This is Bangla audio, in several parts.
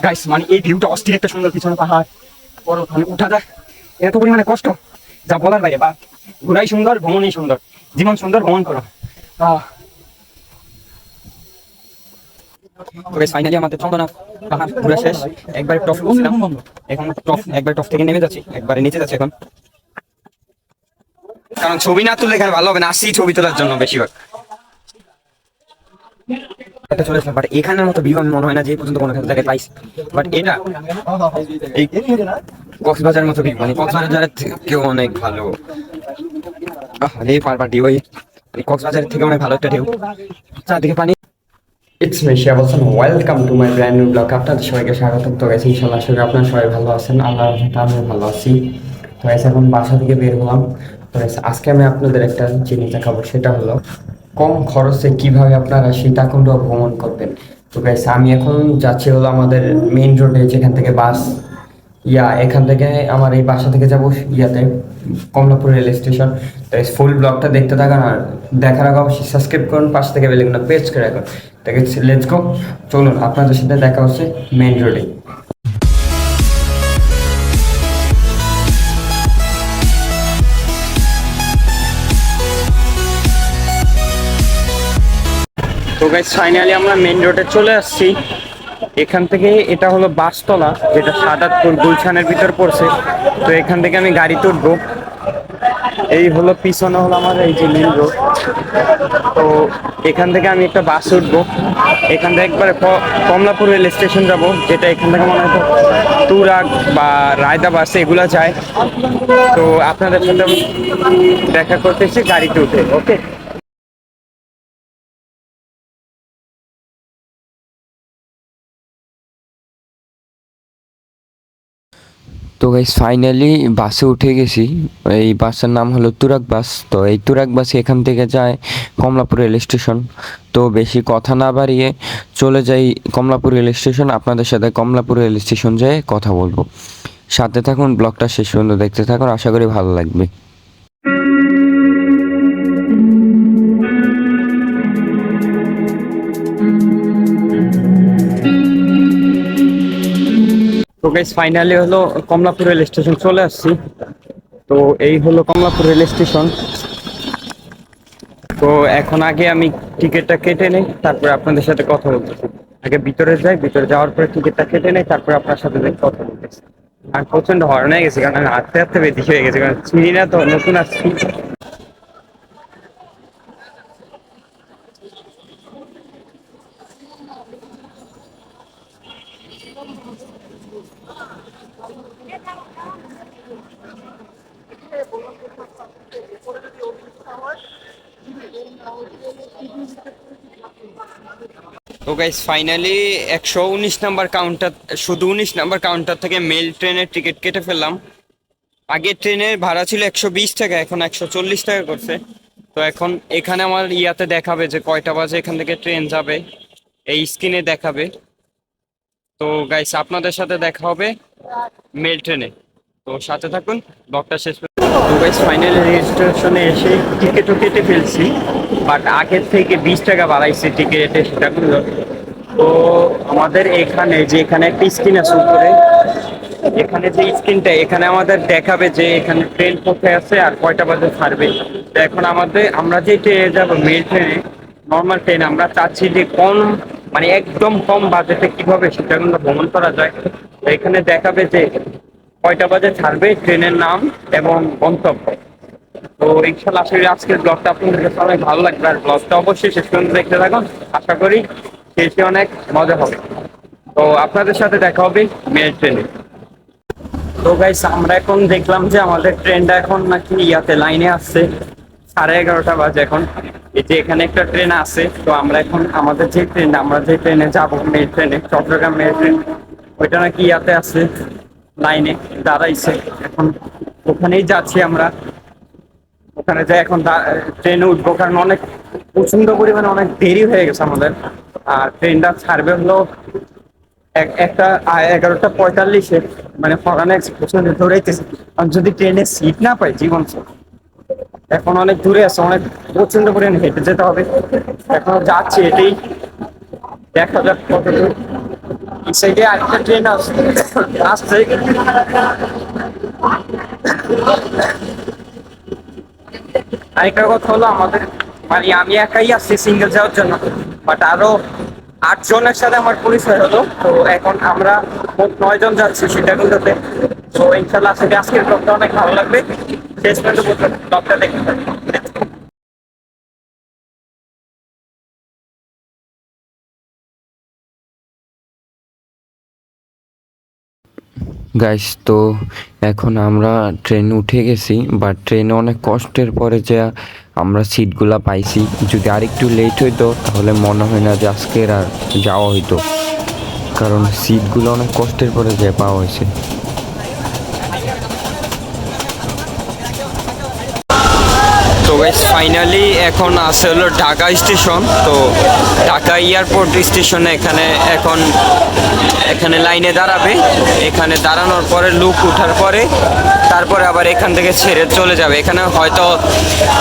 গাইস মানে এই ভিউটা অস্থির একটা সুন্দর, পিছনে পাহাড়, বড় ওখানে উঠা যায়, এত পরিমাণে কষ্ট যা বলার বাইরে। বা ঘোরাই সুন্দর, ভ্রমণই সুন্দর, জীবন সুন্দর, ভ্রমণ করো। ফাইনালি আমাদের চন্দ্রনাথ পাহাড় ঘোরা শেষ। একবারে টপ উঠছিলাম, এখন টপ একবার টপ থেকে নেমে যাচ্ছি, একবারে নিচে যাচ্ছি এখন। কারণ ছবি না তুললে এখানে ভালো হবে না, আসি ছবি তোলার জন্য বেশিরভাগ। এটা চলে আসলাম, বাট এখানের মতো ভিউ আমি মনে হয় না যে এই পর্যন্ত কোনো জায়গায় পাইছি। বাট এটা এই কক্সবাজারের মতো ভিউ, মানে কক্সবাজারের থেকেও অনেক ভালো। আরে পার্টি ওই কক্সবাজারের থেকে অনেক ভালো একটা ঢেউ, চারদিকে পানি। It's me Shihab Hossain, welcome to my brand new blog. আপনাদের সবাইকে স্বাগতম। তো গেছি ইনশাল্লাহ, আশা করি আপনারা সবাই ভালো আছেন, আল্লাহর রহমতে আমিও ভালো আছি। তো গেছে এখন বাসা থেকে বের হলাম। তো আজকে আমি আপনাদের একটা জিনিস দেখাবো, সেটা হলো কম খরচে কিভাবে আপনারা সীতাকুণ্ড ভ্রমণ করবেন। তো গাইস আমি এখন যাচ্ছি হলো আমাদের মেইন রোডে, যেখান থেকে বাস এখান থেকে আমার এই বাসা থেকে যাবো ইয়াতে কমলাপুর রেল স্টেশন। তো ফুল ব্লগটা দেখতে থাকুন, আর দেখার আগে অবশ্যই সাবস্ক্রাইব করুন, পাশ থেকে বেলগুলো প্রেস করে রাখুন। ঠিক আছে, লেটস গো, চলুন আপনাদের সাথে দেখা হচ্ছে মেইন রোডে। তো গাইস ফাইনালি আমরা মেইন রোডে চলে আসছি। এখান থেকে এটা হলো বাসতলা, যেটা সাদাতপুর গুলশানের ভিতর পড়ছে। তো এখান থেকে আমি গাড়ি তুলবো। এই হলো পিছনে হলো আমার এই যে মেইন রোড। তো এখান থেকে আমি একটা বাস উঠবো, এখান থেকে একবারে কমলাপুর রেল স্টেশন যাব, যেটা এখান থেকে মনে হয় তুরাগ বা রায়দা বাস এগুলা যায়। তো আপনাদের সাথে দেখা করতেছি গাড়িতে উঠে, ওকে। তো গাইস ফাইনালি বাসে উঠে গেছি। এই বাসের নাম হলো তুরাগ বাস। তো এই তুরাগ বাসে এখান থেকে যায় কমলাপুর রেল স্টেশন। তো বেশি কথা না বাড়িয়ে চলে যাই কমলাপুর রেল স্টেশন। আপনাদের সাথে কমলাপুর রেল স্টেশন যেয়ে কথা বলবো। সাথে থাকুন, ব্লগটা শেষ পর্যন্ত দেখতে থাকুন, আশা করি ভালো লাগবে। তো গাইস ফাইনালি হলো কমলাপুর রেল স্টেশন চলে আসছি। তো এই হলো কমলাপুর রেল স্টেশন। তো এখন আগে আমি টিকিটটা কেটে নেই, তারপরে আপনাদের সাথে কথা বলতেছি। আগে ভিতরে যাই, ভিতরে যাওয়ার পরে টিকিটটা কেটে নেই, তারপরে আপনার সাথে কথা বলতেছি। আর প্রচন্ড হর্ন হয়ে গেছে, কারণ আমি হাঁটতে হাঁটতে বেশি হয়ে গেছে, কারণ চিনি না তো, নতুন আসছি। তো গাইস ফাইনালি 119 নাম্বার কাউন্টার, শুধু 19 নাম্বার কাউন্টার থেকে মেল ট্রেনের টিকিট কেটে ফেললাম। আগে ট্রেনের ভাড়া ছিল 120 টাকা, এখন 140 টাকা করছে। তো এখন এখানে আমার দেখাবে যে কয়টা বাজে এখান থেকে ট্রেন যাবে, এই স্ক্রিনে দেখাবে। তো গাইস আপনাদের সাথে দেখা হবে মেল ট্রেনে, তো সাথে থাকুন, ব্লগটা শেষ পর্যন্ত। তো গাইস ফাইনালি রেজিস্ট্রেশনে এসে টিকিটও কেটে ফেলছি, বাট আগের থেকে 20 টাকা বাড়াইছে টিকিটের, সেটা করলো। তো আমাদের এখানে যে এখানে একটা স্ক্রিন আছে উপরে, এখানে যে স্ক্রিনটা, এখানে আমাদের দেখাবে যে এখানে ট্রেন কোথায় আছে আর কয়টা বাজে ছাড়বে। তো এখন আমরা যে ট্রেনে যাবো মেল ট্রেনে, নর্মাল ট্রেন, আমরা চাচ্ছি যে কম, মানে একদম কম বাজেটে কিভাবে সেটা কিন্তু ভ্রমণ করা যায়। তো এখানে দেখাবে যে কয়টা বাজে ছাড়বে, ট্রেনের নাম এবং গন্তব্য। তো ইনশাল্লাহ আশা করি আজকের ব্লগটা আপনাদের কাছে অনেক ভালো লাগবে, আর ব্লগটা অবশ্যই শেষ পর্যন্ত দেখতে থাকুন, আশা করি শেষে অনেক মজা হবে। তো আপনাদের সাথে দেখা হবে মেল ট্রেনে। তো গাইস আমরা এখন দেখলাম যে আমাদের ট্রেনটা এখন নাকি লাইনে আসছে, 11:30 বাজে এখন। এই যে এখানে একটা ট্রেন আছে, তো আমরা এখন আমাদের যে ট্রেন, আমরা যে ট্রেনে যাবো মেল ট্রেনে, চট্টগ্রাম মেল ট্রেন, ওইটা নাকি আছে লাইনে দাঁড়াইছে। এখন ওখানেই যাচ্ছি আমরা, ওখানে যাই এখন ট্রেনে উঠবো, কারণ অনেক প্রচন্ড পরিমাণে অনেক দেরি হয়ে গেছে আমাদের। আর ট্রেনটা ছাড়বে হলো একটা 11:45, মানে ফরান এক্সপ্রেশন দৌড়াইতেছে। আর যদি ট্রেনে সিট না পাই, জীবন শেষ। এখন অনেক দূরে আছে, অনেক প্রচন্ড পরিমাণে হেঁটে যেতে হবে, এখন যাচ্ছি এটাই, দেখা যাক কত দূর। এই সাইডে আরেকটা ট্রেন আসছে আসছে। আরেকটা কথা হলো আমাদের মানে আমি একাই আসছি সিঙ্গেল যাওয়ার জন্য, বাট আরো 8 জনের সাথে আমার পরিচয় হলো। তো এখন আমরা মোট 9 জন যাচ্ছি সীতাকুণ্ডতে। তো ইনশাল্লাহ আজকের ব্লগটা অনেক ভালো লাগবে, শেষ পর্যন্ত ব্লগটা দেখতে পারি। গাইস, তো এখন আমরা ট্রেনে উঠে গেছি, বাট ট্রেনে অনেক কষ্টের পরে যে আমরা সিটগুলা পাইছি। যদি আরেকটু লেট হইতো তাহলে মনে হয় না যে আজকের আর যাওয়া হইতো, কারণ সিটগুলো অনেক কষ্টের পরে যে পাওয়া হয়েছে। তো গাইস ফাইনালি এখন আছে হলো ঢাকা স্টেশন। তো ঢাকা এয়ারপোর্ট স্টেশনে এখানে লাইনে দাঁড়াবে। এখানে দাঁড়ানোর পরে লুক উঠার পরে তারপরে আবার এখান থেকে ছেড়ে চলে যাবে। এখানে হয়তো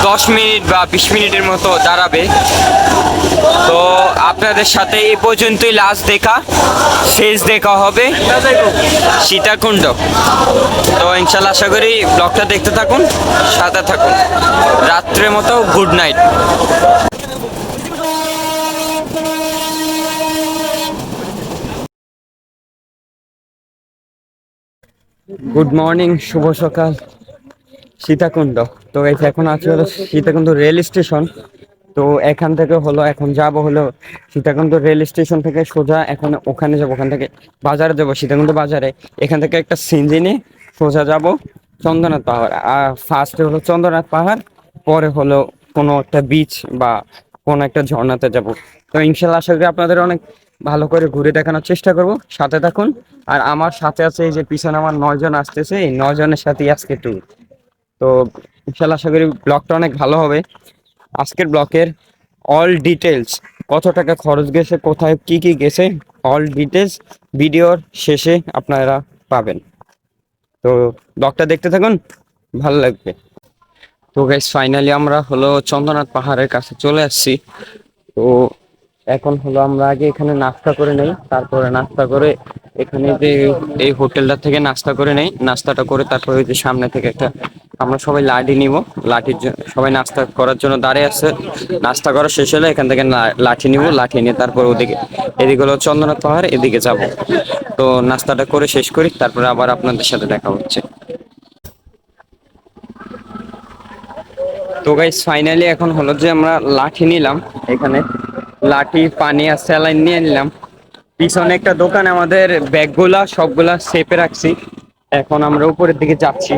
10 মিনিট বা 20 মিনিটের মতো দাঁড়াবে। তো আপনাদের সাথে এই পর্যন্তই লাস্ট দেখা, শেষ দেখা হবে সীতাকুণ্ড। তো ইনশাল্লাহ আশা করি ব্লগটা দেখতে থাকুন, সাথে থাকুন। রাত্রের মতো গুড নাইট। গুড মর্নিং, শুভ সকাল সীতাকুণ্ড। তো এই যে এখন আছে হলো সীতাকুণ্ড রেল স্টেশন। তো এখান থেকে হলো এখন যাব হলো সীতাকুণ্ড রেল স্টেশন থেকে সোজা এখন ওখানে যাব, ওখান থেকে বাজারে যাব, সীতাকুণ্ড বাজারে। এখান থেকে একটা সিএনজি নিয়ে সোজা যাব চন্দ্রনাথ পাহাড়। আর ফার্স্টে হলো চন্দ্রনাথ পাহাড়, পরে হলো কোনো একটা বিচ বা কোনো একটা ঝর্ণাতে যাব। তো ইনশাল্লাহ আশা করি আপনাদের অনেক ভালো করে ঘুরে দেখানোর চেষ্টা করব, সাথে থাকুন। আর আমার সাথে আছে এই যে পিছনে আমার 9 জন আসতেছে, এই 9 জনের সাথেই আজকে ট্যুর। তো ইনশাল্লাহ আশা করি ব্লগটা অনেক ভালো হবে। আজকের ব্লকের অল ডিটেলস, কত টাকা খরচ গেছে, কোথায় কি কি গেছে, অল ডিটেলস ভিডিওর শেষে আপনারা পাবেন। তো ব্লগটা দেখতে থাকুন, ভালো লাগবে। তো গাইস ফাইনালি আমরা হলো চন্দ্রনাথ পাহাড়ের কাছে চলে আসছি। তো এখন হলো আমরা আগে এখানে নাস্তা করে নেই, তারপরে নাস্তা করে এখানে যে এই হোটেলটা থেকে নাস্তা করে নেই, নাস্তাটা করে তারপরে যে সামনে থেকে একটা আমরা সবাই লাঠি নিব। সবাই নাস্তা করার জন্য দাঁড়িয়ে আছে। নাস্তা করা শেষ হলে এখান থেকে লাঠি নিব, লাঠি নিয়ে তারপর এদিকে হলো চন্দ্রনাথ পাহাড়, এদিকে যাব। তো নাস্তাটা করে শেষ করি, তারপরে আবার আপনাদের সাথে দেখা হচ্ছে। তো গাইস ফাইনালি এখন হলো যে আমরা লাঠি নিলাম, এখানে লাঠি, পানি আর স্যালাইন নিয়ে নিলাম। পিছনে একটা দোকান, আমাদের ব্যাগগুলা সবগুলা সেপে রাখছি। এখন আমরা উপরের দিকে যাচ্ছি।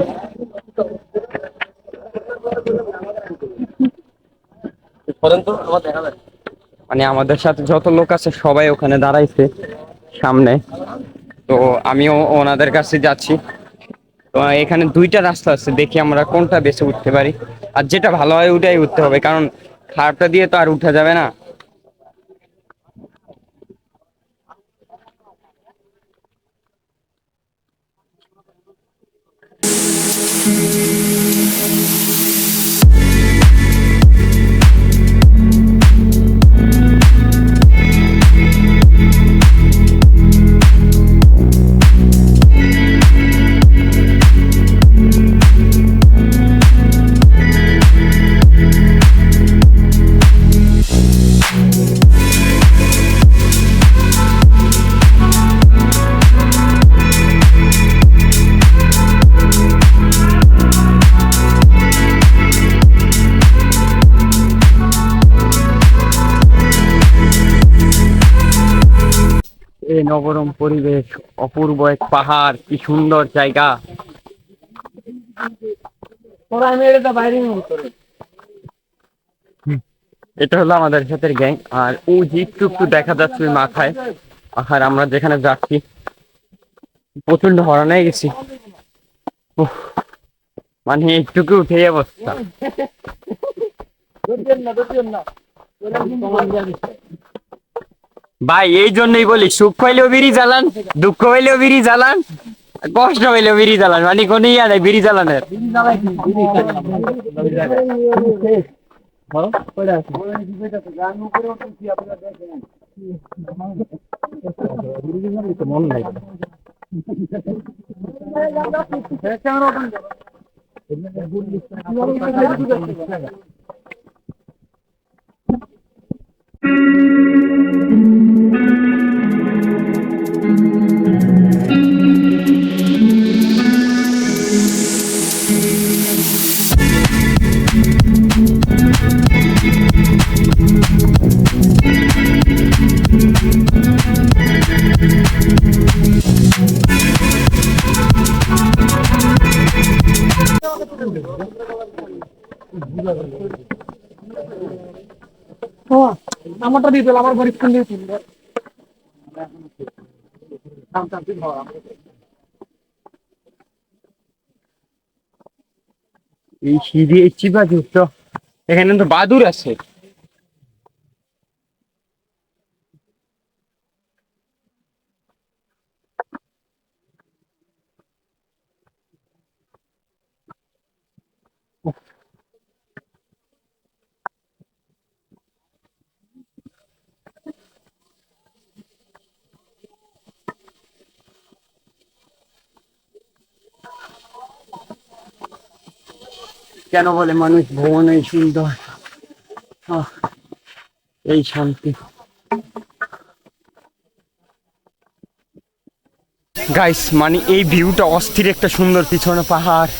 মানে আমাদের সাথে যত লোক আছে সবাই ওখানে দাঁড়াইছে সামনে। তো আমিও ওনাদের কাছে যাচ্ছি। তো এখানে 2টা রাস্তা আছে, দেখি আমরা কোনটা বেছে উঠতে পারি। আর যেটা ভালো হয় ওটাই উঠতে হবে, কারণ খারাপটা দিয়ে তো আর উঠা যাবে না। এই নগরম পরিবেশ, অপূর্ব এক পাহাড়, কি সুন্দর জায়গা। এটা হলো আমাদের সাথে গ্যাং। আর ও যে একটু একটু দেখা যাচ্ছে ওই মাথায়। আর আমরা যেখানে যাচ্ছি প্রচন্ড হরান হয়ে গেছি। উফ, মানে একটুকু উঠে অবস্থা। ভাই এই জন্যই বলি, সুখ পাইলেও বিড়ি জ্বালান, দুঃখ পাইলেও বিড়ি জ্বালান, কষ্ট পাইলেও বিড়ি জ্বালান, মানে কোনো ইয়া নেই বিড়ি জ্বালানের। আমারটা দিয়ে দিল, আমার গরিব খান দিয়ে দিল। এই সিঁড়ি এই চিপা যুক্ত, এখানে তো বাদুর আছে। কেন বলে মানুষ ভ্রমণ এই সুন্দর, এই শান্তি। গাইস মানে এই ভিউটা অস্থির, একটা সুন্দর, পিছনে পাহাড়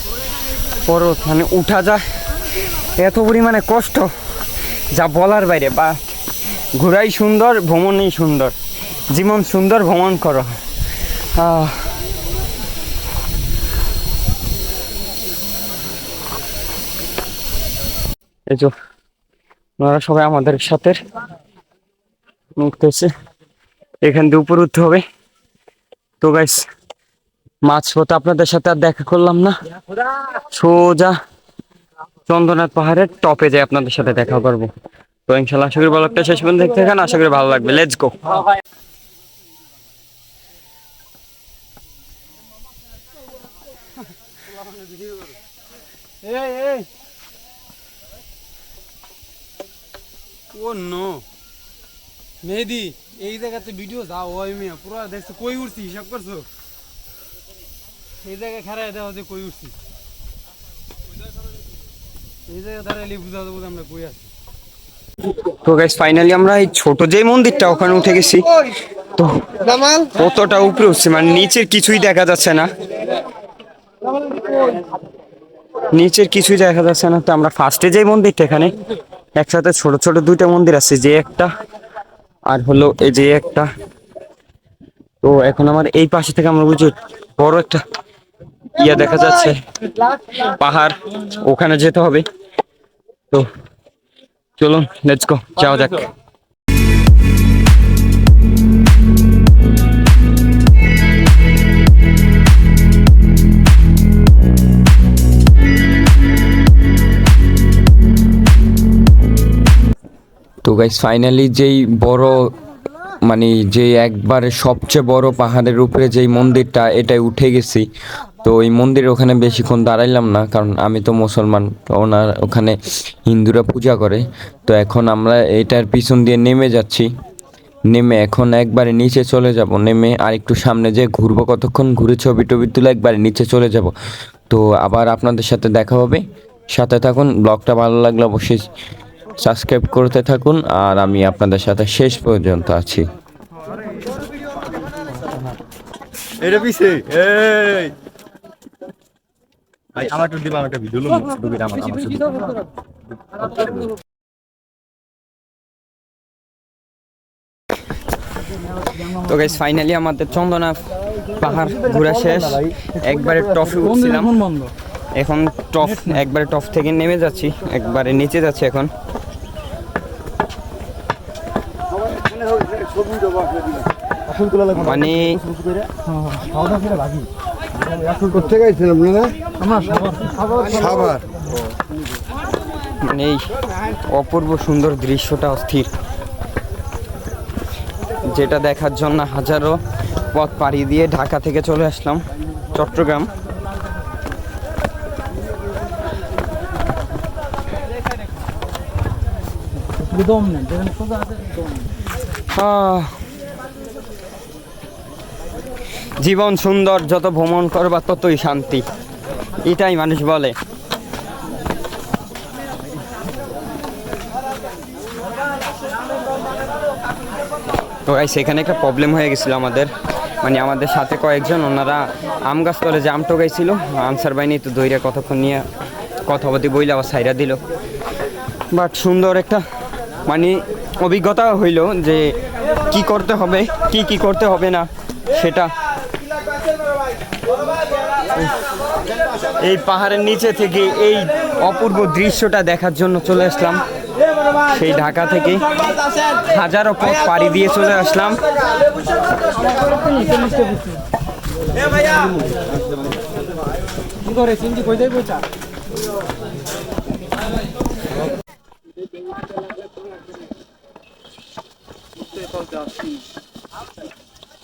পর্বত, মানে উঠা যায় এত পরিমাণে কষ্ট যা বলার বাইরে। বা ঘোরাই সুন্দর, ভ্রমণই সুন্দর, জীবন সুন্দর, ভ্রমণ করো। এই যে ওনারা সবাই আমাদের সাথে উঠতেছে, এখান দিয়ে উপরে উঠতে হবে। তো গাইস মাঝপথে আপনাদের সাথে আর দেখা করলাম না, সোজা চন্দ্রনাথ পাহাড়ের টপে যাই আপনাদের সাথে দেখা করবো। তো ইনশাল্লাহ আশা করি ব্লগটা শেষ পর্যন্ত দেখতে থাকেন, আশা করি ভালো লাগবে। Let's go. ও নো মেহেদি, এই জায়গাতে ভিডিও যাও ওই মেয়ে পুরো দেখছো কই উঠছি, হিসাব করছো? এই জায়গায় খারাপ দেওয়া হচ্ছে কই উঠছি, এই জায়গায় দাঁড়াইলে বুঝা যাবো আমরা কই আছি। তো গাইস ফাইনালি আমরা এই ছোট যে মন্দিরটা ওখানে উঠে গেছি। তো কতটা উপরে উঠছি, মানে নিচের কিছুই দেখা যাচ্ছে না, নিচের কিছুই দেখা যাচ্ছে না। তো আমরা ফার্স্টে যে মন্দিরটা, এখানে একসাথে ছোট ছোট দুইটা মন্দির আছে, যে একটা আর হলো এই যে একটা। তো এখন আমার এই পাশে থেকে আমরা বুঝি বড় একটা ইয়া দেখা যাচ্ছে, পাহাড়, ওখানে যেতে হবে। তো চলুন লেটস গো, যাওয়া যাক। তো গাইস ফাইনালি যেই বড়, মানে যে একবারে সবচেয়ে বড় পাহাড়ের উপরে যেই মন্দিরটা, এটাই উঠে গেছি। তো ওই মন্দিরের ওখানে বেশিক্ষণ দাঁড়াইলাম না, কারণ আমি তো মুসলমান, ওনার ওখানে হিন্দুরা পূজা করে। তো এখন আমরা এটার পিছন দিয়ে নেমে যাচ্ছি, নেমে এখন একবারে নিচে চলে যাব, নেমে আর একটু সামনে যে ঘুরবো, কতক্ষণ ঘুরে ছবি টবি তুলে একবারে নিচে চলে যাব। তো আবার আপনাদের সাথে দেখা হবে, সাথে থাকুন। ব্লগটা ভালো লাগলে অবশ্যই সাবস্ক্রাইব করতে থাকুন, আর আমি আপনাদের সাথে শেষ পর্যন্ত আছি। এটা পিছে এই ভাই আমার একটু দিবা, আমার একটা ভিডিও লোক ঢুকে আমার তো গাইস ফাইনালি আমাদের চন্দ্রনাথ পাহাড় ঘোরা শেষ, একবারে টপে উঠছিলাম, এখন টপ, একবারে টপ থেকে নেমে যাচ্ছি, একবারে নিচে যাচ্ছি এখন। মানে মানে এই অপূর্ব সুন্দর দৃশ্যটা অস্থির, যেটা দেখার জন্য হাজারো পথ পাড়ি দিয়ে ঢাকা থেকে চলে আসলাম চট্টগ্রাম। আহ, জীবন সুন্দর, যত ভ্রমণ করবা ততই শান্তি, এটাই মানুষ বলে। তো গাইস এখানে একটা প্রবলেম হয়ে গেছিলো আমাদের, মানে আমাদের সাথে কয়েকজন ওনারা আম গাছ তলে যে আম টোকাইছিল, আনসার বাইনি তো দইরা কতক্ষণ নিয়ে কথাবার্তি বইলে আবার সাইরা দিল। বাট সুন্দর একটা মানে অভিজ্ঞতা হইল যে কি করতে হবে কি করতে হবে না সেটা। এই পাহাড়ের নিচে থেকে এই অপূর্ব দৃশ্যটা দেখার জন্য চলে আসলাম, সেই ঢাকা থেকে হাজারো পথ পাড়ি দিয়ে চলে আসলাম। কি করে চিন্তি কই যাই পৌঁছা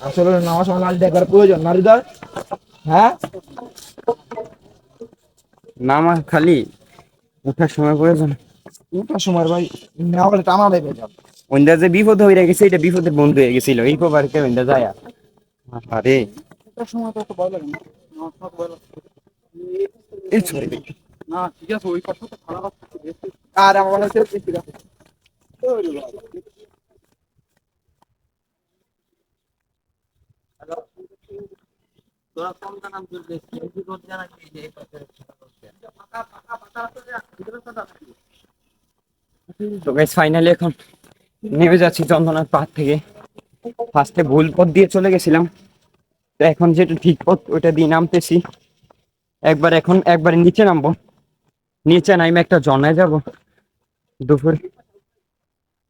আসলে নামাজ নাচ দেখার প্রয়োজন না হৃদয়? হ্যাঁ, নামা খালি উঠার সময় প্রয়োজন। ওটার সময় ভাই না হলে টানা লেগে যাবে। ওইটা যে বিপদ হয়ে গেছে, এটা বিপদের বন্ধু হয়ে গেছিল এই প্রবারকে ওইটা যায়। আরে ওটার সময় তো ভয় লাগে না, নামাজ পড়তে ভয় লাগে। এই ছড়ে দে। না ঠিক আছে, ওই পাশে তো খারাপ আছে। আর আমার মনে হচ্ছে ঠিক আছে। তো গাইস ফাইনালি এখন নেমে যাচ্ছি চন্দনার পাহাড় থেকে। ফার্স্টে ভুল পথ দিয়ে চলে গেছিলাম, তো এখন যেটা ঠিক পথ ওইটা দিয়ে নামতেছি। একবারে নিচে নামবো, নিচে নামে একটা ঝর্ণায় যাব দুপুরে,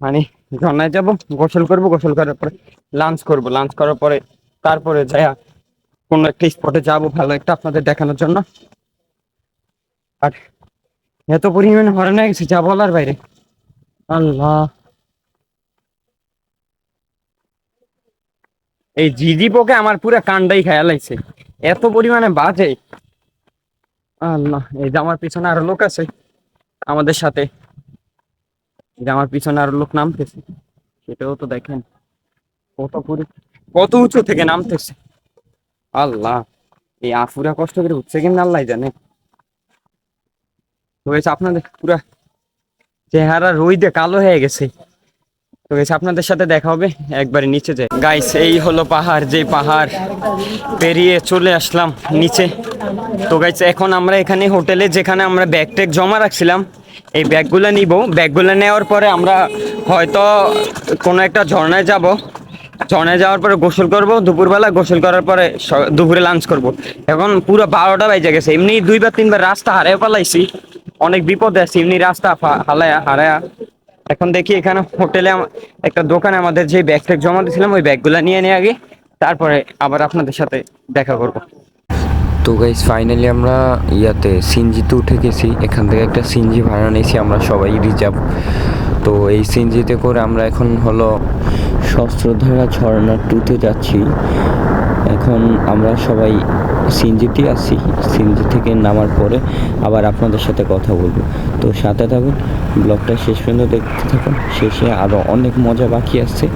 মানে ঝর্ণায় যাব, গোসল করব, গোসল করার পরে লাঞ্চ করব, লাঞ্চ করার পরে তারপরে যাইয়া কোনো একটা স্পটে যাব ভালো একটা আপনাদের দেখানোর জন্য। আর এত পরিমাণে হরান হয়ে গেছে যা বলার বাইরে। আল্লাহ, এই জিজি পোকে আমার পুরো কান্ডাই খেয়াল লাগছে, এত পরিমাণে বাজে। আল্লাহ, এই যে আমার পিছনে আরো লোক আছে আমাদের সাথে, এই যে আমার পিছনে আরো লোক নামতেছে, সেটাও তো দেখেন কত উঁচু থেকে নামতেছে। আল্লাহ, এই আফুরা কষ্ট করে উঠছে কিনা আল্লাহ জানে। তো গেছে আপনাদের পুরা চেহারা রোদে কালো হয়ে গেছে। তো গেছে আপনাদের সাথে দেখা হবে একবারে নিচে যাই। গাইস এই হলো পাহাড়, যে পাহাড় পেরিয়ে চলে আসলাম নিচে। তো গাইস এখন আমরা এখানে হোটেলে, যেখানে আমরা ব্যাগ ট্যাগ জমা রাখছিলাম, এই ব্যাগগুলো নিব। ব্যাগগুলো নেওয়ার পরে আমরা হয়তো কোনো একটা ঝর্ণায় যাব, ঝর্ণায় যাওয়ার পরে গোসল করব দুপুরবেলা, গোসল করার পরে দুপুরে লাঞ্চ করব। এখন পুরো 12টা বাজে গেছে, এমনি 2 বা 3 বার রাস্তা হারিয়ে পালাইছি, অনেক বিপদে আছি এমনি রাস্তা হারায়া। এখন দেখি এখানে হোটেলে একটা দোকানে আমাদের যে ব্যাগ ট্যাগ জমা দিয়েছিলাম ওই ব্যাগগুলো নিয়ে আগে, তারপরে আবার আপনাদের সাথে দেখা করব। তো গাইস ফাইনালি আমরা সিনজিতে উঠে গেছি। এখান থেকে একটা সিনজি ভাড়া নিয়েছি আমরা সবাই রিজার্ভ। তো এই সিনজিতে করে আমরা এখন হলো শস্ত্রধারা ঝর্ণা 2-তে যাচ্ছি। এখন আমরা সবাই সিনজিতে আছি, সিনজি থেকে নামার পরে আবার আপনাদের সাথে কথা বলবো। তো সাথে থাকুন, ব্লগটা শেষ পর্যন্ত দেখতে থাকুন, শেষে আরও অনেক মজা বাকি আছে।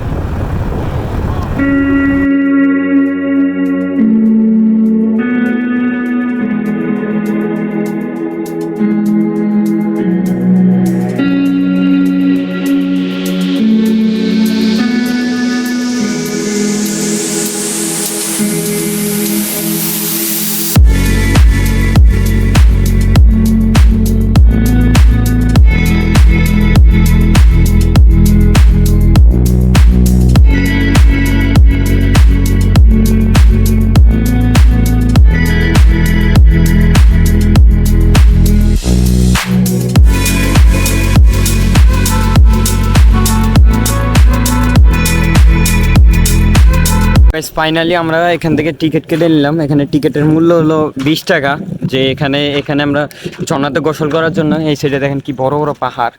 ফাইনালি আমরা এখান থেকে টিকিট কেটে নিলাম। এখানে টিকিটের মূল্য হলো 20 টাকা। যে এখানে আমরা ঝর্ণাতে গোসল করার জন্য, এই সাইডে দেখেন কি বড় বড় পাহাড়,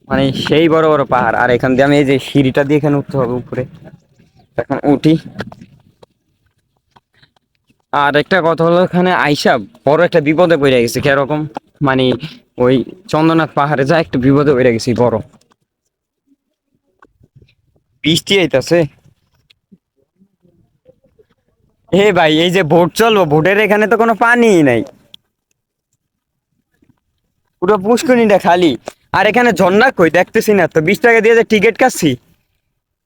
মানে সেই বড় বড় পাহাড়। আর এখান দিয়ে আমি এই যে সিঁড়িটা দিয়ে এখানে উঠতে হবে উপরে, এখন উঠি। আর একটা কথা হলো, এখানে আইসা বড় একটা বিপদে পড়ে গেছে। কিরকম মানে ওই চন্দ্রনাথ পাহাড়ে যা একটা বিপদে পড়ে গেছি বড়। বৃষ্টি আইতাছে। এ ভাই এই যে ভোট চলবো, ভোটের এখানে তো কোনো পানি নাই, পুরো পুষ্করিণীটা খালি। আর এখানে ঝর্ণা কই দেখতেছি না তো, 20 টাকা দিয়ে যে টিকিট কাটছি,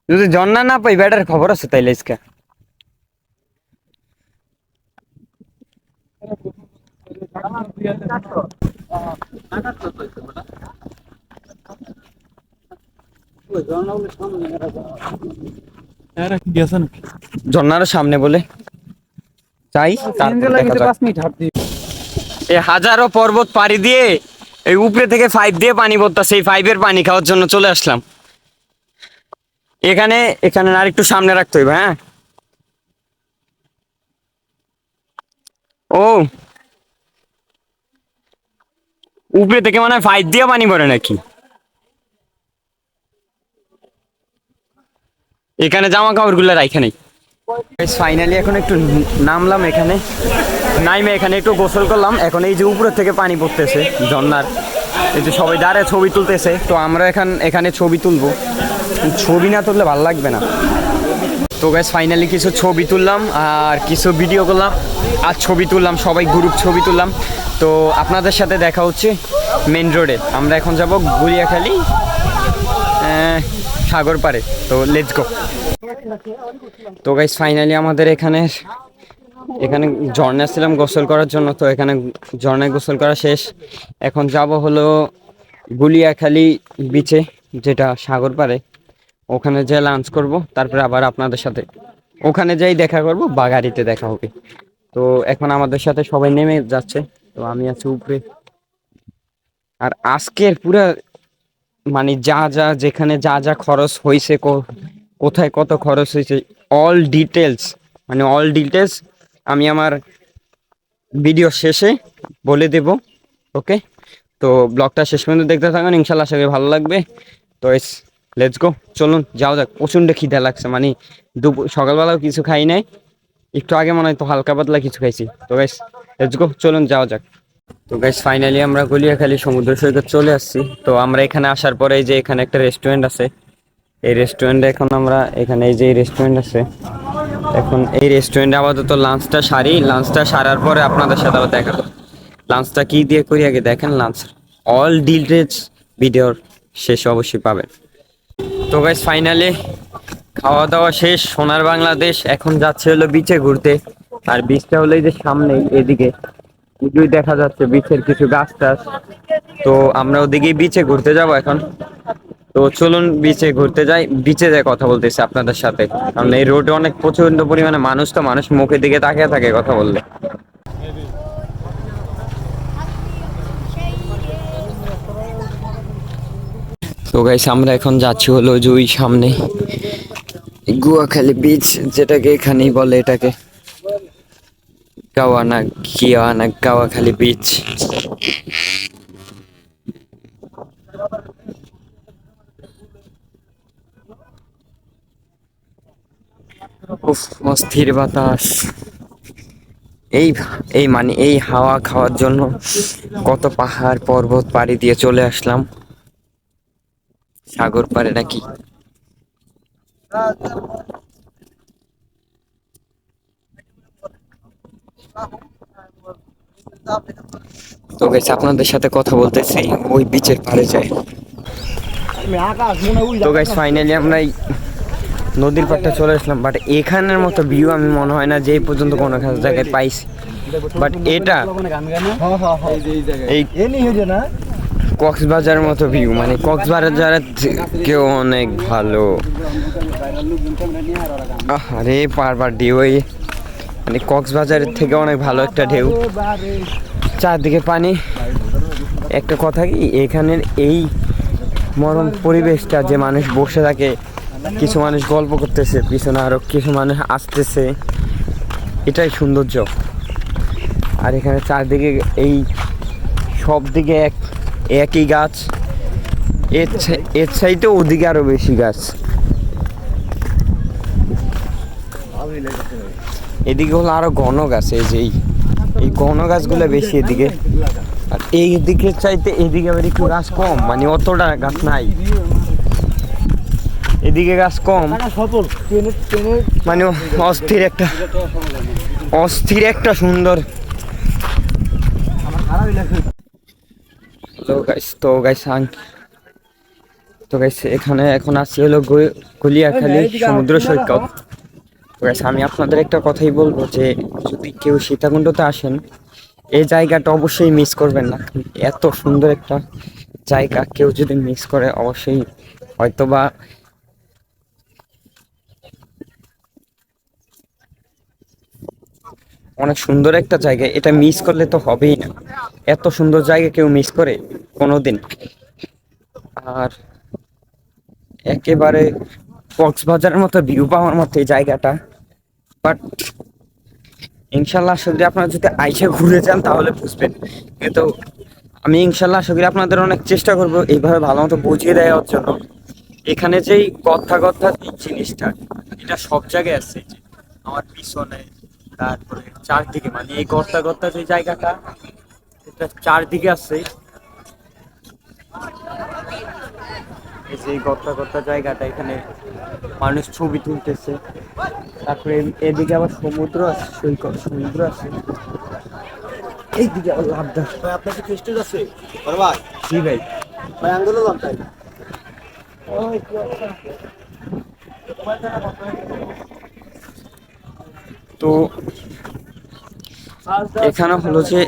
যদি ঝর্ণা না পাই ব্যাটার খবর আছে তাইলে আজকে। ঝর্ণার সামনে বলে চাই, তারপর দেখা যাক। 5 মিনিট হাঁটতে। এই হাজারো পর্বত পাড়ি দিয়ে এই উপরে থেকে 5 দিয়ে পানি পড়তাছে, সেই 5-এর পানি খাওয়ার জন্য চলে আসলাম এখানে। এখানে আর একটু সামনে রাখতে হইবে। হ্যাঁ, ও উপরে থেকে মানে 5 দিয়ে পানি পড়ে নাকি? এখানে জামা কাপড় গুলো রাইখে নেই। ফাইনালি এখন একটু নামলাম এখানে, নাইমে এখানে একটু গোসল করলাম। এখন এই যে উপরের থেকে পানি পড়তেছে ঝর্ণার, এই যে সবাই দাঁড়ায় ছবি তুলতেছে, তো আমরা এখানে ছবি তুলবো। ছবি না তুললে ভালো লাগবে না। তো গাইস ফাইনালি কিছু ছবি তুললাম আর কিছু ভিডিও করলাম আর ছবি তুললাম, সবাই গ্রুপ ছবি তুললাম। তো আপনাদের সাথে দেখা হচ্ছে মেন রোডে। আমরা এখন যাব গুলিয়াখালী সাগর পাড়ে। তো লেটস গো। তো গাইস ফাইনালি আমাদের এখানে ঝর্ণা ছিলাম গোসল করার জন্য, তো এখানে ঝর্ণায় গোসল করা শেষ। এখন যাব হলো গুলিয়াখালী বিচে, যেটা সাগর পাড়ে। ওখানে যাই লাঞ্চ করব, তারপরে আবার আপনাদের সাথে ওখানে যাই দেখা করব বা গাড়িতে দেখা হবে। তো এখন আমাদের সাথে সবাই নেমে যাচ্ছে, তো আমি আছি উপরে। আর আজকের পুরা মানে যেখানে যা খরচ হয়েছে, কোথায় কত খরচ হয়েছে, অল ডিটেলস আমি আমার ভিডিও শেষে বলে দেব। ওকে, তো ব্লগটা শেষ পর্যন্ত দেখতে থাকুন, ইনশাল্লাহ আশা করি ভালো লাগবে। তো লেটস গো, চলুন যাওয়া যাক। প্রচণ্ড খিদে লাগছে, মানে সকালবেলাও কিছু খাই নাই, একটু আগে মনে হয় তো হালকা পাতলা কিছু খাইছি। তো গাইস লেটস গো, চলুন যাওয়া যাক। তো গাইস ফাইনালি আমরা গুলিয়াখালী সমুদ্র সৈকত চলে আসছি। তো আমরা এখানে আসার পরে এই যে এখানে একটা রেস্টুরেন্ট আছে, এই রেস্টুরেন্টে এখন আমরা এখানে এই যে এই রেস্টুরেন্ট আছে, এখন এই রেস্টুরেন্টে আপাতত লাঞ্চটা সারার পরে আপনাদের সাথে আবার দেখা করব। লাঞ্চটা কি দিয়ে করি আগে দেখেন, লাঞ্চ অল ডিটেলস ভিডিওর শেষে অবশ্যই পাবেন। তো গাইস ফাইনালি খাওয়া দাওয়া শেষ, সোনার বাংলাদেশ। এখন যাচ্ছে হলো বিচে ঘুরতে, আর বিচটা হলো এই যে সামনে এদিকে ওই দেখা যাচ্ছে বিচের কিছু গাছ টাছ। তো আমরা ওদিকে বিচে ঘুরতে যাব এখন। তো চলুন বিচে ঘুরতে যাই, বিচে যাই কথা বলতেছি আপনাদের সাথে, কারণ এই রোডে অনেক প্রচন্ড পরিমাণে মানুষ, তো মানুষ মুখের দিকে তাকিয়ে থাকে কথা বললে। তো গাইস আমরা এখন যাচ্ছি হলো যে ওই সামনে গুয়াখালী বিচ, যেটাকে এখানেই বলে এটাকে গাওয়াখালী বিচ। উফ, অস্থির বাতাস। এই মানে এই হাওয়া খাওয়ার জন্য কত পাহাড় পর্বত পাড়ি দিয়ে চলে আসলাম সাগর পাড়ে নাকি। তো গাইস আপনাদের সাথে কথা বলতেছি ওই বিচের পাড়ে যাই। তো গাইস ফাইনালি আমরা এই নদীর পাড়টা চলে আসলাম, বাট এখানের মতো ভিউ আমি মনে হয় না যে এই পর্যন্ত কোনো জায়গায় পাইছি। বাট এটা এই কক্সবাজারের মতো ভিউ, মানে কক্সবাজারের কেউ অনেক ভালো। আরে বারবার ঢেউ, মানে কক্সবাজারের থেকে অনেক ভালো একটা ঢেউ, চারদিকে পানি। একটা কথা কি, এখানের এই মনোরম পরিবেশটা, যে মানুষ বসে থাকে, কিছু মানুষ গল্প করতেছে, পিছনে আরো কিছু মানুষ আসতেছে, এটাই সৌন্দর্য। আর এখানে চারদিকে এই সব দিকে একই গাছ, এর চাইতে ওদিকে আরো বেশি গাছ। এদিকে হলো আরো ঘন গাছ, এই যে এই ঘন গাছগুলো বেশি এদিকে, আর এই দিকের চাইতে এদিকে আবার একটু গাছ কম, মানে অতটা গাছ নাই। এদিকে গাছ কম, সফল ট্রেনের ট্রেনের মানে অস্থির একটা সুন্দর। আমার খারাপ লাগছে। তো গাইস এখানে এখন আসছি হলো গলিয়াখালী সমুদ্র সৈকত। তো গাইস আমি আপনাদের একটা কথাই বলবো যে যদি কেউ সীতাকুণ্ডতে আসেন এই জায়গাটা অবশ্যই মিস করবেন না। এত সুন্দর একটা জায়গা কেউ যদি মিস করে অবশ্যই হয়তোবা অনেক সুন্দর একটা জায়গা, এটা মিস করলে তো হবেই না। এত সুন্দর জায়গা কেউ মিস করে কোনোদিন? আর একেবারে কক্সবাজারের মতো ভিউ পাওয়ার মতো এই জায়গাটা। বাট ইনশাল্লাহ আশা করি আপনারা যদি আইসা ঘুরে যান তাহলে বুঝবেন। কিন্তু আমি ইনশাল্লাহ আশা করি আপনাদের অনেক চেষ্টা করবো এইভাবে ভালো মতো বুঝিয়ে দেওয়ার জন্য। এখানে যেই কথা কথা এই জিনিসটা, এটা সব জায়গায় আছে। যে আমার পিছনে, তারপরে চারদিকে, মানে এই গর্তা গর্তা যে জায়গাটা, এটা চারদিকে আছে। এই যে গর্তা গর্তা জায়গাটা, এখানে মানুষ ছবি তুলতেছে। তারপরে এদিকে আবার সমুদ্র আছে, সৈকত সমুদ্র আছে। এইদিকে আবার লাভদা। ভাই আপনার কি ফেস্টেজ আছে বড় ভাই? জি ভাই। ভাই আঙ্গুলে যান তাই। তো এখানে হলো যে,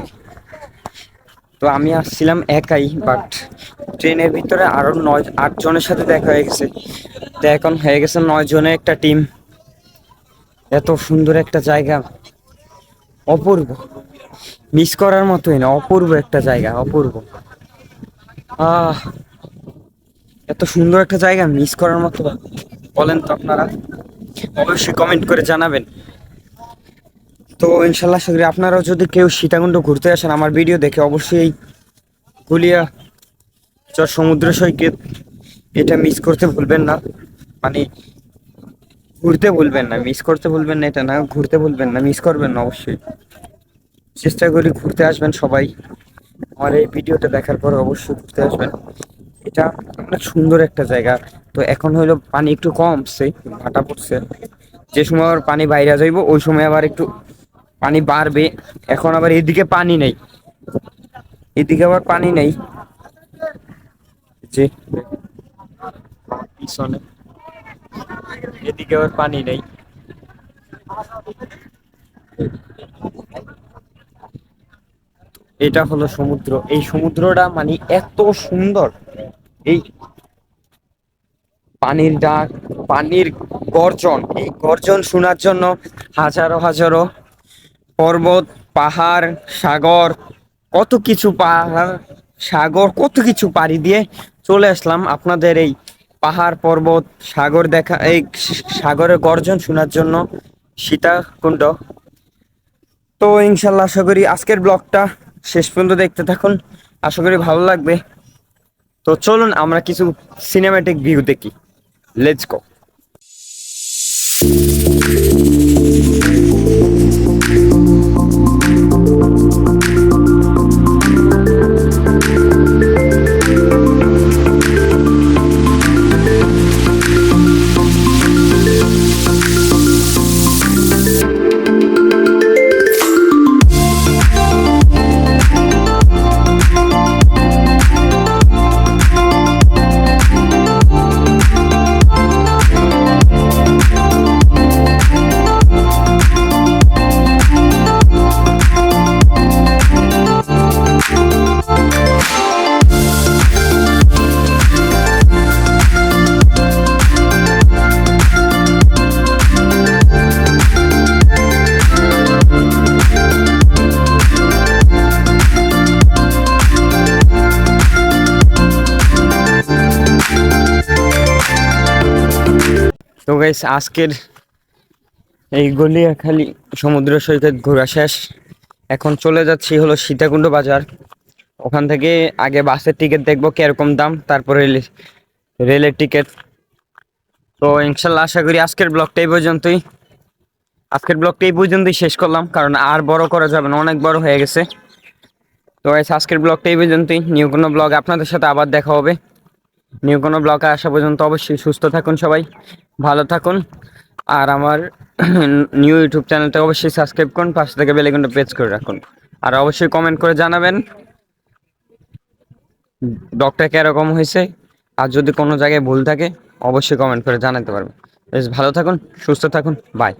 তো আমি আসছিলাম একাই, বাট ট্রেনের ভিতরে আরো 8 জনের সাথে দেখা হয়ে গেছে। তো এখন হয়ে গেছে 9 জনের একটা টিম। এত সুন্দর একটা জায়গা, অপূর্ব, মিস করার মতোই না, অপূর্ব একটা জায়গা, অপূর্ব। আহ এত সুন্দর একটা জায়গা মিস করার মতো বলেন তো আপনারা? অবশ্যই কমেন্ট করে জানাবেন। তো ইনশাল্লাহ আশা করি আপনারাও যদি কেউ সীতাকুণ্ড ঘুরতে আসেন আমার ভিডিও দেখে অবশ্যই গুলিয়া চর সমুদ্র সৈকত এটা মিস করতে ভুলবেন না। মানে ঘুরতে ভুলবেন না, মিস করতে ভুলবেন না, এটা না, ঘুরতে ভুলবেন না, মিস করবেন না। অবশ্যই চেষ্টা করি ঘুরতে আসবেন সবাই। আমার এই ভিডিওটা দেখার পরে অবশ্যই ঘুরতে আসবেন। এটা অনেক সুন্দর একটা জায়গা। তো এখন হইলো পানি একটু কমছে, ভাটা পড়ছে। যে সময় আবার পানি বাইরে যাইব ওই সময় আবার একটু পানি বাড়বে। এখন আবার এদিকে পানি নেই, এদিকে আবার পানি নেই। যে পিছনে এদিকে আবার পানি নেই। এটা হলো সমুদ্র। এই সমুদ্রটা মানে এত সুন্দর, এই পানির ডাক, পানির গর্জন, এই গর্জন শোনার জন্য হাজারো হাজারো পর্বত, পাহাড়, সাগর, কত কিছু পাহাড়, সাগর, কত কিছু পাড়ি দিয়ে চলে আসলাম আপনাদের এই পাহাড়, পর্বত, সাগর দেখা, এই সাগরের গর্জন শোনার জন্য সীতাকুণ্ড। তো ইনশাল্লাহ আশা করি আজকের ব্লগটা শেষ পর্যন্ত দেখতে থাকুন, আশা করি ভালো লাগবে। তো চলুন আমরা কিছু সিনেম্যাটিক ভিউ দেখি। Let's go. তো গাইস আজকের এই গলিয়াখালী সমুদ্র সৈকত ঘোরা শেষ। এখন চলে যাচ্ছি হলো সীতাকুণ্ড বাজার। ওখান থেকে আগে বাসের টিকিট দেখবো কিরকম দাম, তারপরে রেলের টিকিট। তো ইনশাল্লাহ আশা করি আজকের ব্লগটা এই পর্যন্তই শেষ করলাম, কারণ আর বড় করা যাবে না, অনেক বড় হয়ে গেছে। তো গাইস আজকের ব্লগটা এই পর্যন্তই। নিউ কোনো ব্লগ আপনাদের সাথে আবার দেখা হবে। নিউ কোনো ব্লগে আসা পর্যন্ত অবশ্যই সুস্থ থাকুন সবাই, ভালো থাকুন। আর আমার নিউ ইউটিউব চ্যানেলটা অবশ্যই সাবস্ক্রাইব করুন, পাশে থেকে বেল আইকনটা প্রেস করে রাখুন। আর অবশ্যই কমেন্ট করে জানাবেন ব্লগটা কিরকম হয়েছে। আর যদি কোনো জায়গায় ভুল থাকে অবশ্যই কমেন্ট করে জানাতে পারবেন। বেশ ভালো থাকুন, সুস্থ থাকুন, বাই।